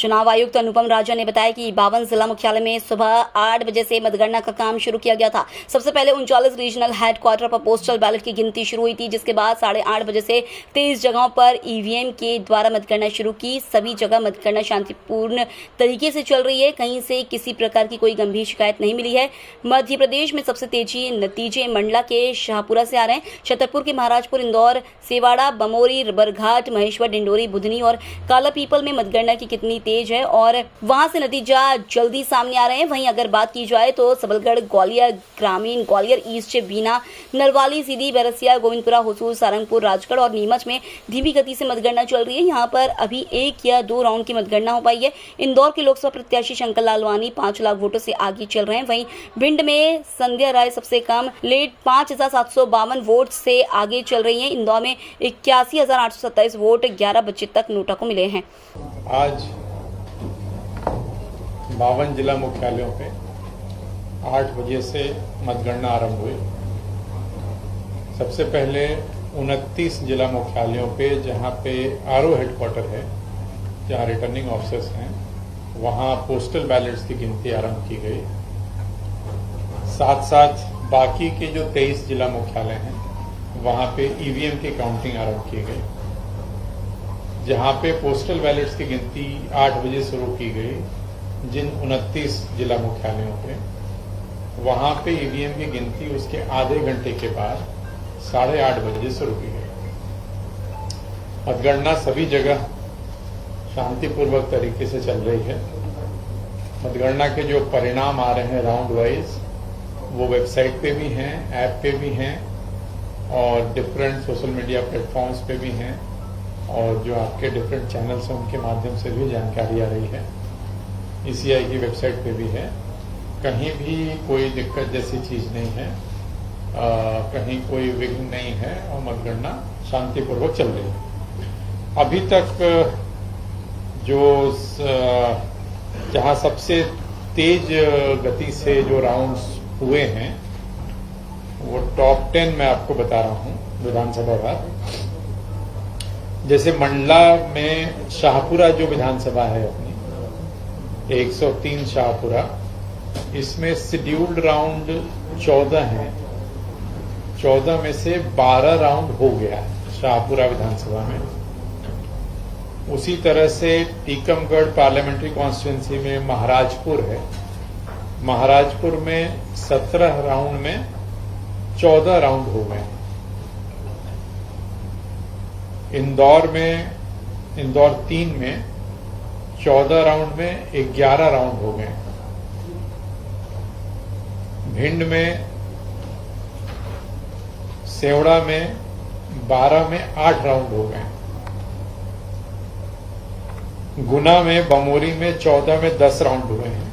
चुनाव आयुक्त अनुपम राजा ने बताया कि 52 जिला मुख्यालय में सुबह 8 बजे से मतगणना का काम शुरू किया गया था। सबसे पहले 39 रीजनल हेडक्वार्टर पर पोस्टल बैलेट की गिनती शुरू हुई थी, जिसके बाद 8:30 बजे से 23 जगहों पर ईवीएम के द्वारा मतगणना शुरू की। सभी जगह मतगणना शांतिपूर्ण तरीके से चल रही है। कहीं से किसी प्रकार की कोई गंभीर शिकायत नहीं मिली है। मध्य प्रदेश में सबसे तेजी नतीजे मंडला के शाहपुरा से आ रहे हैं। छतरपुर के महाराजपुर, इंदौर, सेवाड़ा, बमोरी, बरघाट, महेश्वर, डिंडोरी, बुधनी और काला पीपल में मतगणना की कितनी तेज है और वहां से नतीजा जल्दी सामने आ रहे हैं। वहीं अगर बात की जाए तो सबलगढ़, ग्वालियर ग्रामीण, ग्वालियर ईस्ट, बीना, नरवाली, सीधी, बैरसिया, गोविंदपुरा, हुसूर, सारंगपुर, राजगढ़ और नीमच में धीमी गति से मतगणना चल रही है। यहाँ पर अभी 1 या 2 राउंड की मतगणना हो पाई है। इंदौर के लोकसभा प्रत्याशी शंकर लालवानी 5 लाख वोटों से आगे चल रहे हैं। वहीं भिंड में संध्या राय सबसे कम लेट 5,752 वोट से आगे चल रही हैं। इंदौर में 81,827 वोट 11 बजे तक नोटा को मिले हैं। आज 52 जिला मुख्यालयों पे 8 बजे से मतगणना आरंभ हुई। सबसे पहले 29 जिला मुख्यालयों पे जहाँ पे आरओ हेडक्वार्टर है, जहाँ रिटर्निंग ऑफिसर्स हैं, वहाँ पोस्टल बैलेट्स की गिनती आरंभ की गई। साथ साथ बाकी के जो 23 जिला मुख्यालय हैं वहाँ पे ईवीएम की काउंटिंग आरंभ की गई। जहाँ पे पोस्टल बैलेट्स की गिनती 8 बजे शुरू की गई, जिन 29 जिला मुख्यालयों पे, वहाँ पे ईवीएम की गिनती उसके आधे घंटे के बाद 8:30 बजे शुरू की गई। मतगणना सभी जगह शांतिपूर्वक तरीके से चल रही है। मतगणना के जो परिणाम आ रहे हैं राउंड वाइज, वो वेबसाइट पे भी हैं, ऐप पे भी हैं और डिफरेंट सोशल मीडिया प्लेटफॉर्म्स पे भी हैं और जो आपके डिफरेंट चैनल्स हैं उनके माध्यम से भी जानकारी आ रही है। ईसीआई की वेबसाइट पे भी है। कहीं भी कोई दिक्कत जैसी चीज नहीं है, कहीं कोई विघ्न नहीं है और मतगणना शांतिपूर्वक चल रही है। अभी तक जो जहां सबसे तेज गति से जो राउंड्स हुए हैं वो टॉप 10 मैं आपको बता रहा हूं विधानसभा वार। जैसे मंडला में शाहपुरा जो विधानसभा है अपनी 103 शाहपुरा, इसमें शेड्यूल्ड राउंड 14 हैं। 14 में से 12 राउंड हो गया है शाहपुरा विधानसभा में। उसी तरह से टीकमगढ़ पार्लियामेंट्री कॉन्स्टिट्यूंसी में महाराजपुर है। महाराजपुर में 17 राउंड में 14 राउंड हो गए। इंदौर 3 में 14 राउंड में 11 राउंड हो गए। भिंड में, सेवड़ा में 12 में 8 राउंड हो गए। गुना में, बमोरी में 14 में 10 राउंड हुए हैं।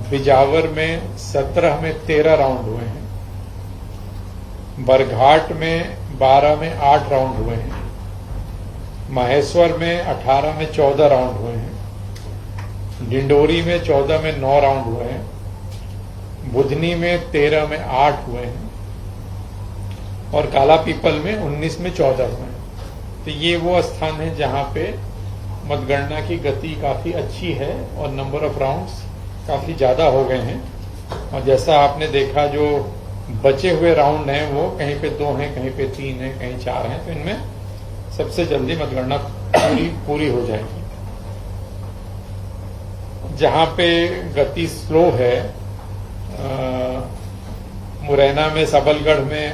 बिजावर में 17 में 13 राउंड हुए हैं। बरघाट में 12 में 8 राउंड हुए हैं। महेश्वर में 18 में 14 राउंड हुए हैं। डिंडोरी में 14 में 9 राउंड हुए हैं। बुधनी में 13 में 8 हुए हैं और काला पीपल में 19 में 14 हुए हैं। तो ये वो स्थान है जहां पे मतगणना की गति काफी अच्छी है और नंबर ऑफ राउंड्स काफी ज्यादा हो गए हैं। और जैसा आपने देखा, जो बचे हुए राउंड हैं वो कहीं पे 2 हैं, कहीं पे 3 हैं, कहीं 4 हैं। तो इनमें सबसे जल्दी मतगणना पूरी हो जाएगी। जहां पे गति स्लो है, मुरैना में, सबलगढ़ में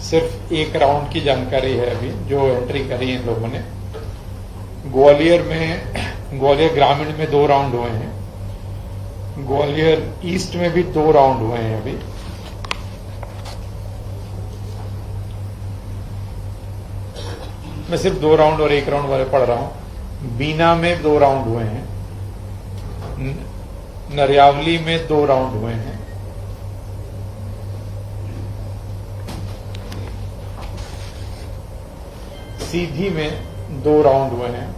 सिर्फ 1 राउंड की जानकारी है अभी जो एंट्री करी इन लोगों ने। ग्वालियर ग्रामीण में 2 राउंड हुए हैं। ग्वालियर ईस्ट में भी 2 राउंड हुए हैं अभी। मैं सिर्फ 2 राउंड और 1 राउंड वाले पढ़ रहा हूं। बीना में 2 राउंड हुए हैं। नरियावली में 2 राउंड हुए हैं। सीधी में 2 राउंड हुए हैं।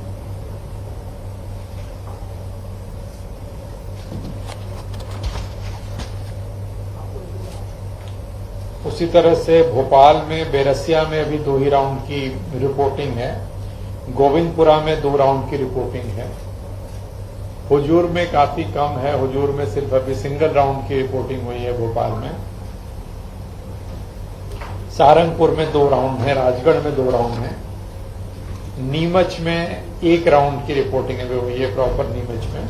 उसी तरह से भोपाल में, बैरसिया में अभी 2 ही राउंड की रिपोर्टिंग है। गोविंदपुरा में 2 राउंड की रिपोर्टिंग है। हुजूर में काफी कम है। हुजूर में सिर्फ अभी सिंगल राउंड की रिपोर्टिंग हुई है भोपाल में। सहारनपुर में 2 राउंड है, राजगढ़ में 2 राउंड है, नीमच में 1 राउंड की रिपोर्टिंग अभी हुई है प्रॉपर नीमच में।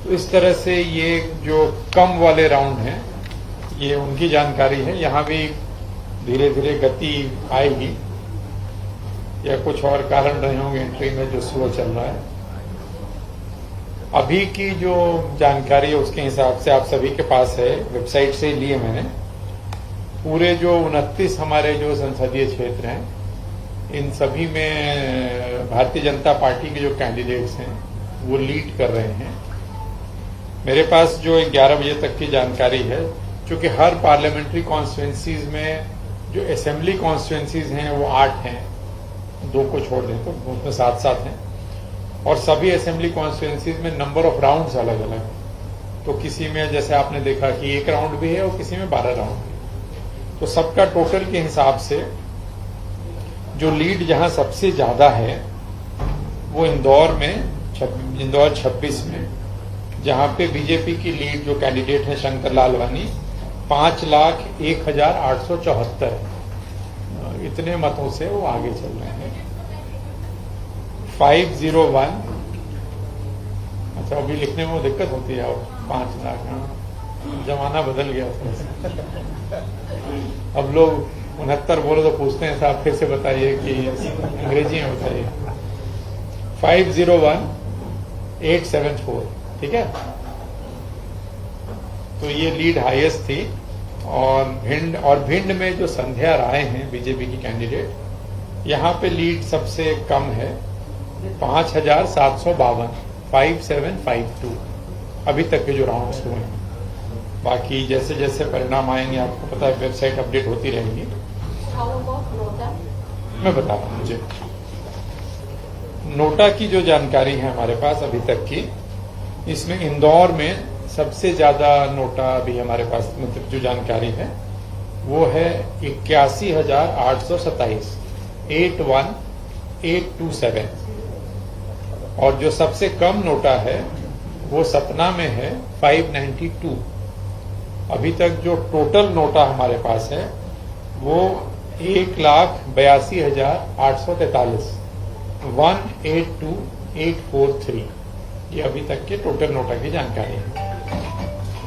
तो इस तरह से ये जो कम वाले राउंड हैं ये उनकी जानकारी है। यहां भी धीरे धीरे गति आएगी या कुछ और कारण रहे होंगे एंट्री में जो स्लो चल रहा है। अभी की जो जानकारी है उसके हिसाब से आप सभी के पास है, वेबसाइट से लिए मैंने, पूरे जो 29 हमारे जो संसदीय क्षेत्र हैं इन सभी में भारतीय जनता पार्टी के जो कैंडिडेट्स हैं वो लीड कर रहे हैं। मेरे पास जो 11 बजे तक की जानकारी है, क्योंकि हर पार्लियामेंट्री कॉन्स्टिट्यूंसीज में जो असेंबली कॉन्स्टिट्यूंसीज हैं वो 8 हैं, 2 को छोड़ दें तो उसमें 7-7 हैं, और सभी असेंबली कॉन्स्टिट्यूंसीज में नंबर ऑफ राउंड्स अलग अलग हैं। तो किसी में जैसे आपने देखा कि 1 राउंड भी है और किसी में 12 राउंड भी है। तो सबका टोटल के हिसाब से जो लीड जहां सबसे ज्यादा है वो इंदौर में, इंदौर 26 में, जहां पे बीजेपी की लीड जो कैंडिडेट है शंकर लालवानी 5,01,874 इतने मतों से वो आगे चल रहे हैं। 501, अच्छा अभी लिखने में वो दिक्कत होती है, और 5 लाख, जमाना बदल गया था। अब लोग 69 बोलो तो पूछते हैं साहब फिर से बताइए कि अंग्रेजी में बताइए। 501,874, ठीक है। तो ये लीड हाईएस्ट थी। और भिंड में जो संध्या राय हैं बीजेपी की कैंडिडेट, यहां पे लीड सबसे कम है 5,752, 5752 अभी तक के जो राउंड्स हुए हैं। बाकी जैसे जैसे परिणाम आएंगे आपको पता है वेबसाइट अपडेट होती रहेगी। मैं बता रहा हूं, मुझे नोटा की जो जानकारी है हमारे पास अभी तक की, इसमें इंदौर में सबसे ज्यादा नोटा अभी हमारे पास मतलब जो जानकारी है वो है 81,827, 81,827। और जो सबसे कम नोटा है वो सतना में है 592। अभी तक जो टोटल नोटा हमारे पास है वो 1,82,843, 182,843, ये अभी तक के टोटल नोटा की जानकारी है।